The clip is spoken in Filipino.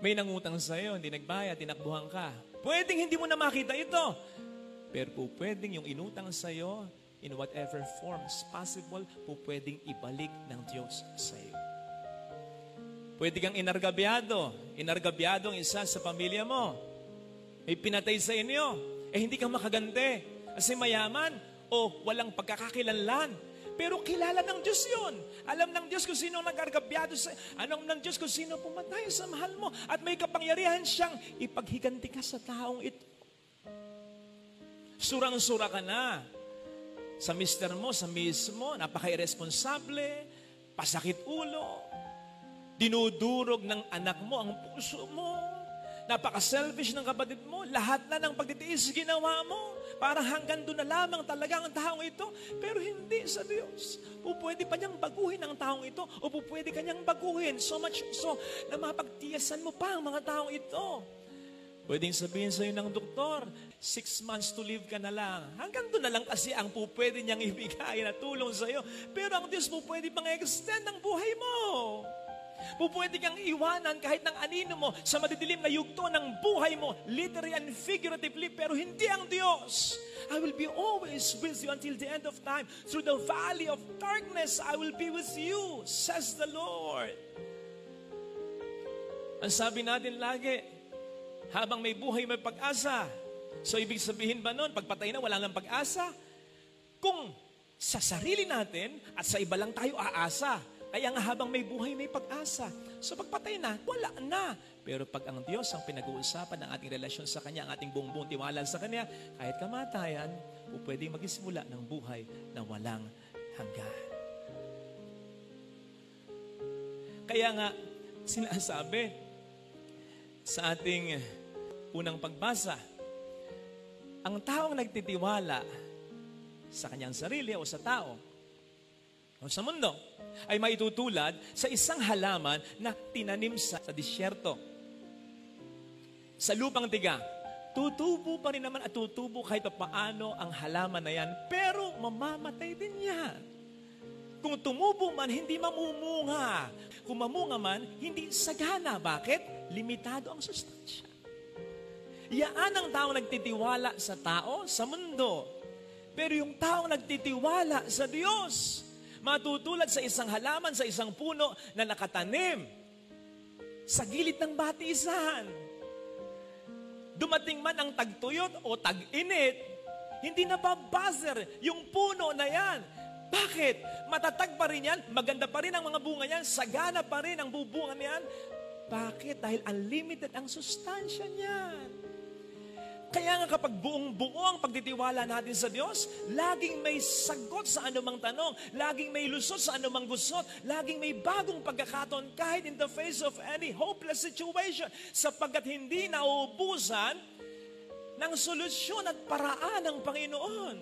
May nangutang sa'yo, hindi nagbayad, tinakbuhan ka. Pwedeng hindi mo na makita ito. Pero po pwedeng yung inutang sa'yo, in whatever forms possible, po pwedeng ibalik ng Diyos sa'yo. Pwede kang inargabyado ang isa sa pamilya mo. May pinatay sa inyo, hindi ka makaganti. Kasi mayaman o walang pagkakakilanlan. Pero kilala ng Diyos yun. Alam ng Diyos kung sino nag-argabyado sa... Anong ng Diyos kung sino pumatay sa mahal mo. At may kapangyarihan siyang ipaghiganti ka sa taong ito. Surang-sura ka na. Sa mister mo, sa miss mo, napaka-irresponsable, pasakit ulo, dinudurog ng anak mo ang puso mo, napaka-selfish ng kapatid mo, lahat na ng pagtitiis ginawa mo, para hanggang doon na lamang talaga ang taong ito. Pero hindi sa Diyos. O pwede pa niyang baguhin ang taong ito, o pwede kanyang baguhin. So much so, na mapagtiyasan mo pa ang mga taong ito. Pwedeng sabihin sa'yo ng doktor, 6 months to live ka na lang. Hanggang doon na lang kasi ang pwede niyang ibigay na tulong sa'yo. Pero ang Diyos pwede pang extend ang buhay mo. Pwede kang iwanan kahit ng anino mo sa madidilim na yugto ng buhay mo, literally and figuratively, pero hindi ang Diyos. I will be always with you until the end of time. Through the valley of darkness, I will be with you, says the Lord. Ang sabi natin lagi, habang may buhay, may pag-asa. So, ibig sabihin ba nun, pagpatay na, wala nang pag-asa? Kung sa sarili natin at sa iba lang tayo aasa, kaya nga habang may buhay, may pag-asa. So, pagpatay na, wala na. Pero pag ang Diyos ang pinag-uusapan ng ating relasyon sa Kanya, ang ating buong tiwala sa Kanya, kahit kamatayan, pwedeng magsimula ng buhay na walang hanggan. Kaya nga, sinasabi, sa ating unang pagbasa, ang taong nagtitiwala sa kanyang sarili o sa tao o sa mundo ay maitutulad sa isang halaman na tinanim sa disyerto. Sa lupang tiga, tutubo pa rin naman at tutubo kahit paano ang halaman na yan, pero mamamatay din yan. Kung tumubo man, hindi mamumunga. Kung mamunga man, hindi sagana. Bakit? Limitado ang sustansya. Yaan ang taong nagtitiwala sa tao, sa mundo. Pero yung taong nagtitiwala sa Diyos, matutulad sa isang halaman, sa isang puno na nakatanim sa gilid ng batisan. Dumating man ang tagtuyot o tag-init, hindi nababazer yung puno na yan. Bakit? Matatag pa rin yan, maganda pa rin ang mga bunga niyan, sagana pa rin ang bubunga niyan. Bakit? Dahil unlimited ang sustansya niyan. Kaya nga kapag buong-buo ang pagtitiwala natin sa Diyos, laging may sagot sa anumang tanong, laging may lusot sa anumang gusot, laging may bagong pagkakataon kahit in the face of any hopeless situation, sapagkat hindi nauubusan ng solusyon at paraan ng Panginoon.